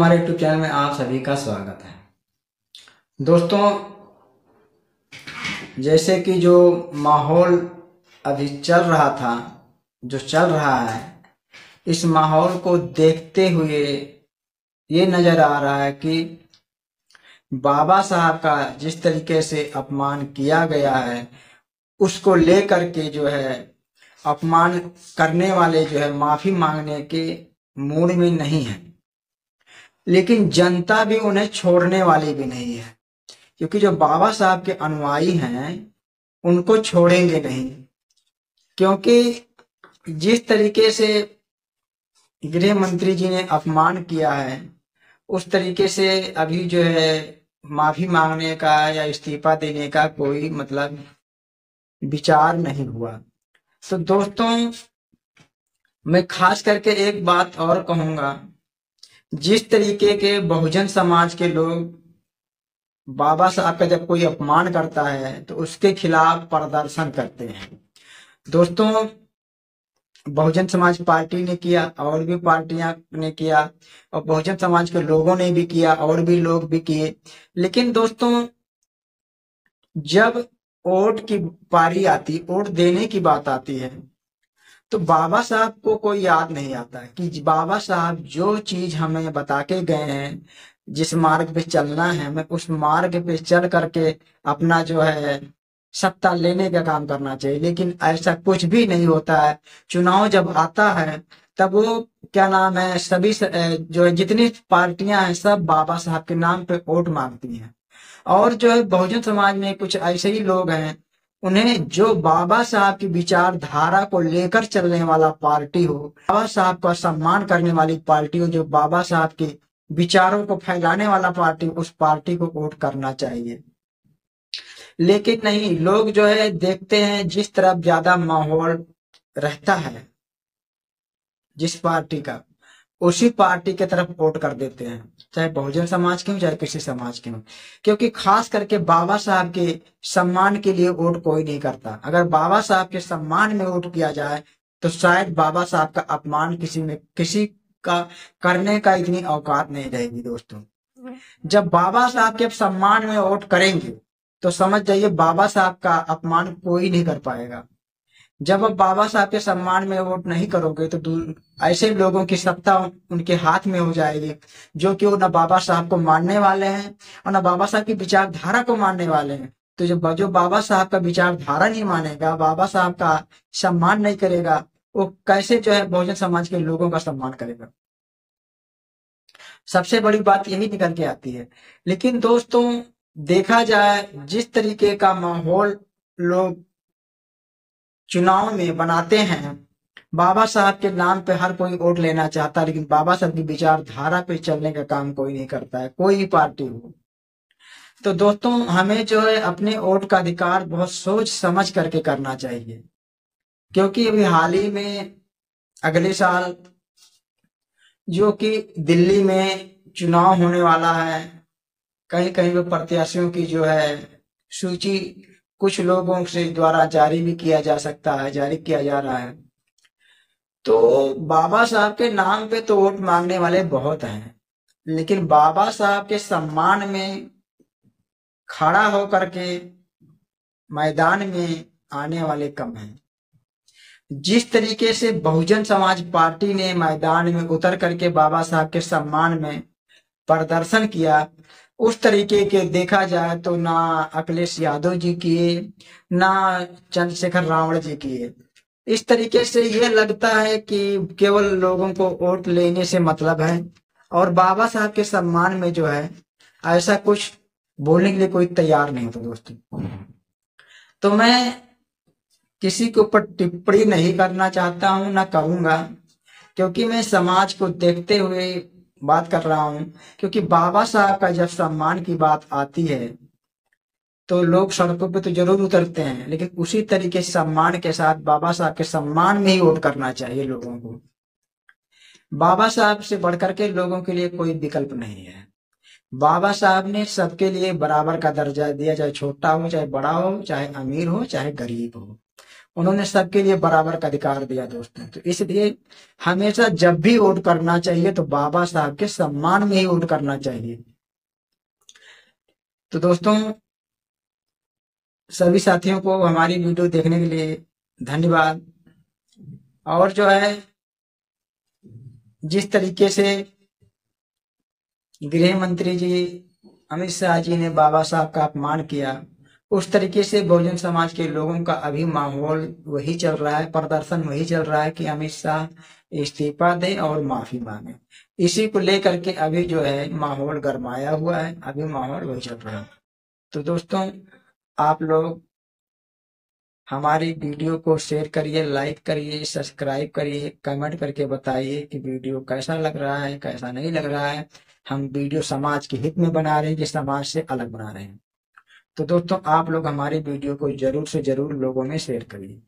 हमारे YouTube channel में आप सभी का स्वागत है। दोस्तों, जैसे कि जो माहौल अभी चल रहा था, जो चल रहा है, इस माहौल को देखते हुए ये नजर आ रहा है कि बाबा साहब का जिस तरीके से अपमान किया गया है, उसको लेकर के जो है अपमान करने वाले जो है माफी मांगने के मूड में नहीं है, लेकिन जनता भी उन्हें छोड़ने वाली भी नहीं है, क्योंकि जो बाबा साहब के अनुयायी हैं उनको छोड़ेंगे नहीं। क्योंकि जिस तरीके से गृह मंत्री जी ने अपमान किया है, उस तरीके से अभी जो है माफी मांगने का या इस्तीफा देने का कोई मतलब विचार नहीं हुआ। तो दोस्तों, मैं खास करके एक बात और कहूंगा, जिस तरीके के बहुजन समाज के लोग बाबा साहब का जब कोई अपमान करता है तो उसके खिलाफ प्रदर्शन करते हैं। दोस्तों, बहुजन समाज पार्टी ने किया और भी पार्टियां ने किया और बहुजन समाज के लोगों ने भी किया और भी लोग भी किए। लेकिन दोस्तों, जब वोट की पारी आती, वोट देने की बात आती है, तो बाबा साहब को कोई याद नहीं आता कि बाबा साहब जो चीज हमें बता के गए हैं, जिस मार्ग पे चलना है, हमें उस मार्ग पे चल करके अपना जो है सत्ता लेने का काम करना चाहिए। लेकिन ऐसा कुछ भी नहीं होता है। चुनाव जब आता है तब वो क्या नाम है, सभी जो है जितनी पार्टियां हैं सब बाबा साहब के नाम पे वोट मांगती हैं। और जो है बहुजन समाज में कुछ ऐसे ही लोग हैं, उन्हें जो बाबा साहब की विचारधारा को लेकर चलने वाला पार्टी हो, बाबा साहब का सम्मान करने वाली पार्टी हो, जो बाबा साहब के विचारों को फैलाने वाला पार्टी, उस पार्टी को वोट करना चाहिए। लेकिन नहीं, लोग जो है देखते हैं जिस तरफ ज्यादा माहौल रहता है जिस पार्टी का, उसी पार्टी की तरफ वोट कर देते हैं, चाहे बहुजन समाज के हो चाहे किसी समाज के हो। क्योंकि खास करके बाबा साहब के सम्मान के लिए वोट कोई नहीं करता। अगर बाबा साहब के सम्मान में वोट किया जाए तो शायद बाबा साहब का अपमान किसी का करने का इतनी औकात नहीं रहेगी। दोस्तों, जब बाबा साहब के सम्मान में वोट करेंगे तो समझ जाइए बाबा साहब का अपमान कोई नहीं कर पाएगा। जब आप बाबा साहब के सम्मान में वोट नहीं करोगे तो ऐसे लोगों की सत्ता उनके हाथ में हो जाएगी, जो कि वो न बाबा साहब को मानने वाले हैं और न बाबा साहब की विचारधारा को मानने वाले हैं। तो जो बाबा साहब का विचारधारा नहीं मानेगा, बाबा साहब का सम्मान नहीं करेगा, वो कैसे जो है बहुजन समाज के लोगों का सम्मान करेगा। सबसे बड़ी बात यही निकल के आती है। लेकिन दोस्तों, देखा जाए जिस तरीके का माहौल लोग चुनाव में बनाते हैं, बाबा साहब के नाम पे हर कोई वोट लेना चाहता है, लेकिन बाबा साहब की विचारधारा पे चलने का काम कोई नहीं करता है, कोई भी पार्टी हो। तो दोस्तों, हमें जो है अपने वोट का अधिकार बहुत सोच समझ करके करना चाहिए। क्योंकि अभी हाल ही में अगले साल जो कि दिल्ली में चुनाव होने वाला है, कहीं कहीं पे प्रत्याशियों की जो है सूची कुछ लोगों से द्वारा जारी भी किया जा सकता है, जारी किया जा रहा है। तो बाबा साहब के नाम पे तो वोट मांगने वाले बहुत हैं, लेकिन बाबा साहब के सम्मान में खड़ा होकर के मैदान में आने वाले कम हैं। जिस तरीके से बहुजन समाज पार्टी ने मैदान में उतर करके बाबा साहब के सम्मान में प्रदर्शन किया, उस तरीके के देखा जाए तो ना अखिलेश यादव जी किए, ना चंद्रशेखर रावण जी किए। इस तरीके से ये लगता है कि केवल लोगों को वोट लेने से मतलब है और बाबा साहब के सम्मान में जो है ऐसा कुछ बोलने के लिए कोई तैयार नहीं होता। दोस्तों, तो मैं किसी के ऊपर टिप्पणी नहीं करना चाहता हूं, ना करूंगा, क्योंकि मैं समाज को देखते हुए बात कर रहा हूं। क्योंकि बाबा साहब का जब सम्मान की बात आती है तो लोग सड़कों पे तो जरूर उतरते हैं, लेकिन उसी तरीके से सम्मान के साथ बाबा साहब के सम्मान में ही वोट करना चाहिए लोगों को। बाबा साहब से बढ़कर के लोगों के लिए कोई विकल्प नहीं है। बाबा साहब ने सबके लिए बराबर का दर्जा दिया, चाहे छोटा हो चाहे बड़ा हो, चाहे अमीर हो चाहे गरीब हो। उन्होंने सबके लिए बराबर का अधिकार दिया दोस्तों। तो इसलिए हमेशा जब भी वोट करना चाहिए तो बाबा साहब के सम्मान में ही वोट करना चाहिए। तो दोस्तों, सभी साथियों को हमारी वीडियो देखने के लिए धन्यवाद। और जो है, जिस तरीके से गृह मंत्री जी अमित शाह जी ने बाबा साहब का अपमान किया, उस तरीके से बहुजन समाज के लोगों का अभी माहौल वही चल रहा है, प्रदर्शन वही चल रहा है कि अमित शाह इस्तीफा दें और माफी मांगे। इसी को लेकर के अभी जो है माहौल गरमाया हुआ है, अभी माहौल वही चल रहा है। तो दोस्तों, आप लोग हमारी वीडियो को शेयर करिए, लाइक करिए, सब्सक्राइब करिए, कमेंट करके बताइए कि वीडियो कैसा लग रहा है, कैसा नहीं लग रहा है। हम वीडियो समाज के हित में बना रहे हैं कि समाज से अलग बना रहे हैं। तो दोस्तों, आप लोग हमारी वीडियो को जरूर से जरूर लोगों में शेयर करिए।